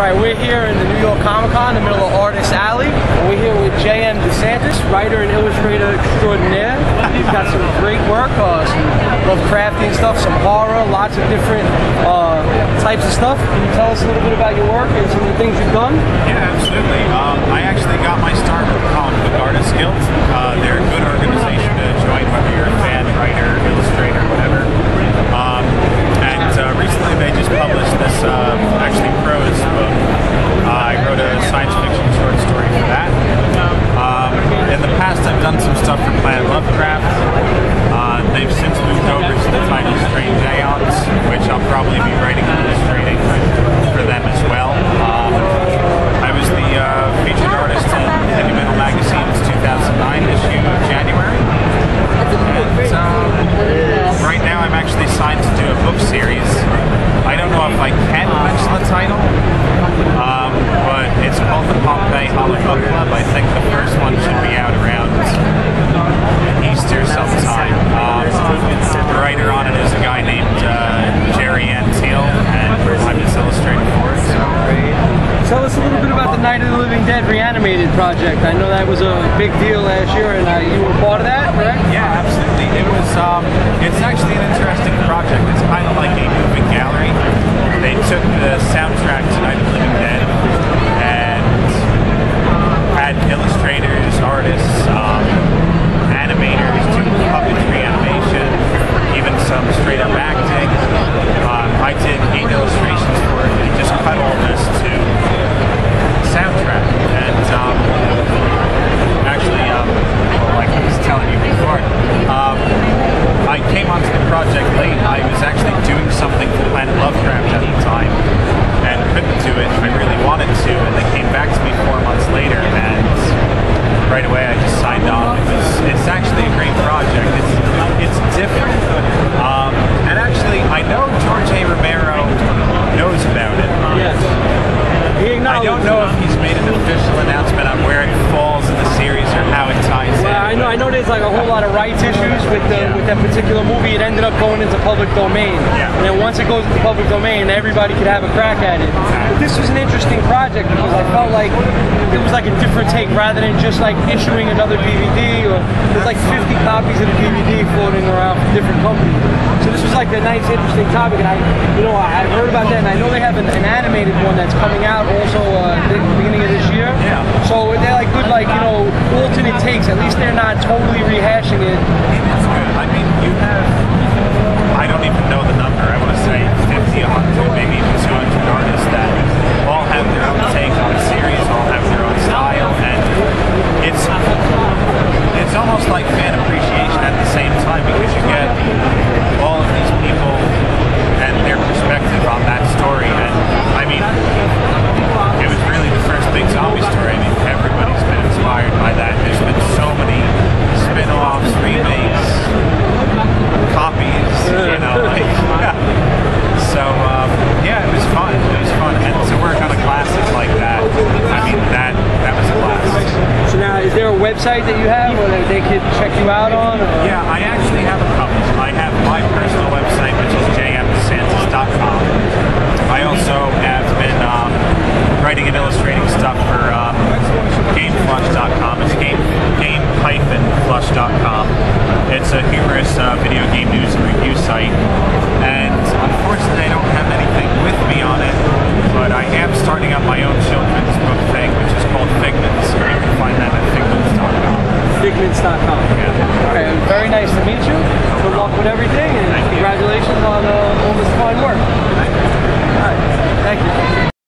Alright, we're here in the New York Comic Con, in the middle of Artist Alley. And we're here with JM Desantis, writer and illustrator extraordinaire. He's got some great work, some Lovecraftian stuff, some horror, lots of different types of stuff. Can you tell us a little bit about your work and some of the things you've done? Yeah, absolutely. I actually got my start with Comic Artists Guild. They're a good organization to join, whether you're a fan, writer, illustrator, whatever. Recently they just published this actually prose book. I wrote a science fiction short story for that. In the past I've done some stuff for Planet Lovecraft. They've since moved over to the title Strange Aeons, which I'll probably be writing and illustrating for them as well. I was the featured artist in Heavy Metal Magazine's 2009 issue of January. And right now I'm actually signed to do a book series. I don't know if I can mention the title, but it's called the Pompeii Hollow Book Club. I think the first one should be out around Easter sometime. The writer on it is a guy named JM Desantis, and I'm just illustrating for it. So. Tell us a little bit about the Night of the Living Dead reanimated project. I know that was a big deal last year, and you were part of that, correct? Yeah, absolutely. It was. It's actually an interesting project. It's kind of like a moving gallery. They took the soundtrack to Night of the Living Dead and had illustrators, artists, animators do puppetry animation, even some straight up acting. I did 8 illustrations for it and just cut all this to soundtrack. And actually, like I was telling you before, I came onto the project late. I was actually doing something for Planet Lovecraft at the time and couldn't do it. I really wanted to, and they came back to me 4 months later, and right away I just signed on. It's actually a great project. It's different. And actually, I know George A. Romero knows about it. Yes. I don't know if he's made an official announcement on where it falls in the series or how it ties in. I know there's like a whole lot of rights issues with that particular movie. It ended up going into public domain. Yeah. And then once it goes into public domain, everybody could have a crack at it. But this was an interesting project because I felt like it was like a different take rather than just like issuing another DVD, or there's like 50 copies of the DVD floating around from different companies. So this was like a nice, interesting topic, and I've heard about that, and I know they have an animated one that's coming out also at the beginning of this year. Yeah. So they're like good, like, alternate takes. At least they're not totally rehashing it. It's good. I mean, you have, I don't even know the number, I want to say 50, 100, maybe even 200 artists that all have their own take on the series, all have their own style, and it's almost like fan appreciation at the same time, because you get all of these people and their perspective on that story. And I mean, it was really the first big zombie story. I mean, everybody's been inspired by that. There's been so many spin-offs, remakes, copies, So, yeah, it was fun. It was fun. And to work on a classic like that, I mean, that was a blast. So now, is there a website that you have where they could check you out on? Or? Yeah, I actually have a couple. I have my personal website, which is jmdesantis.com. I also have been writing and illustrating stuff for gameflush.com. It's game-flush.com. It's a humorous video game news and review site. And unfortunately, I don't have anything with me on it, but I am starting up my own children's book thing, which is called Figments. You can find that at figments.com. Figments.com. Yeah. Okay, very nice to meet you. Good luck with everything, and congratulations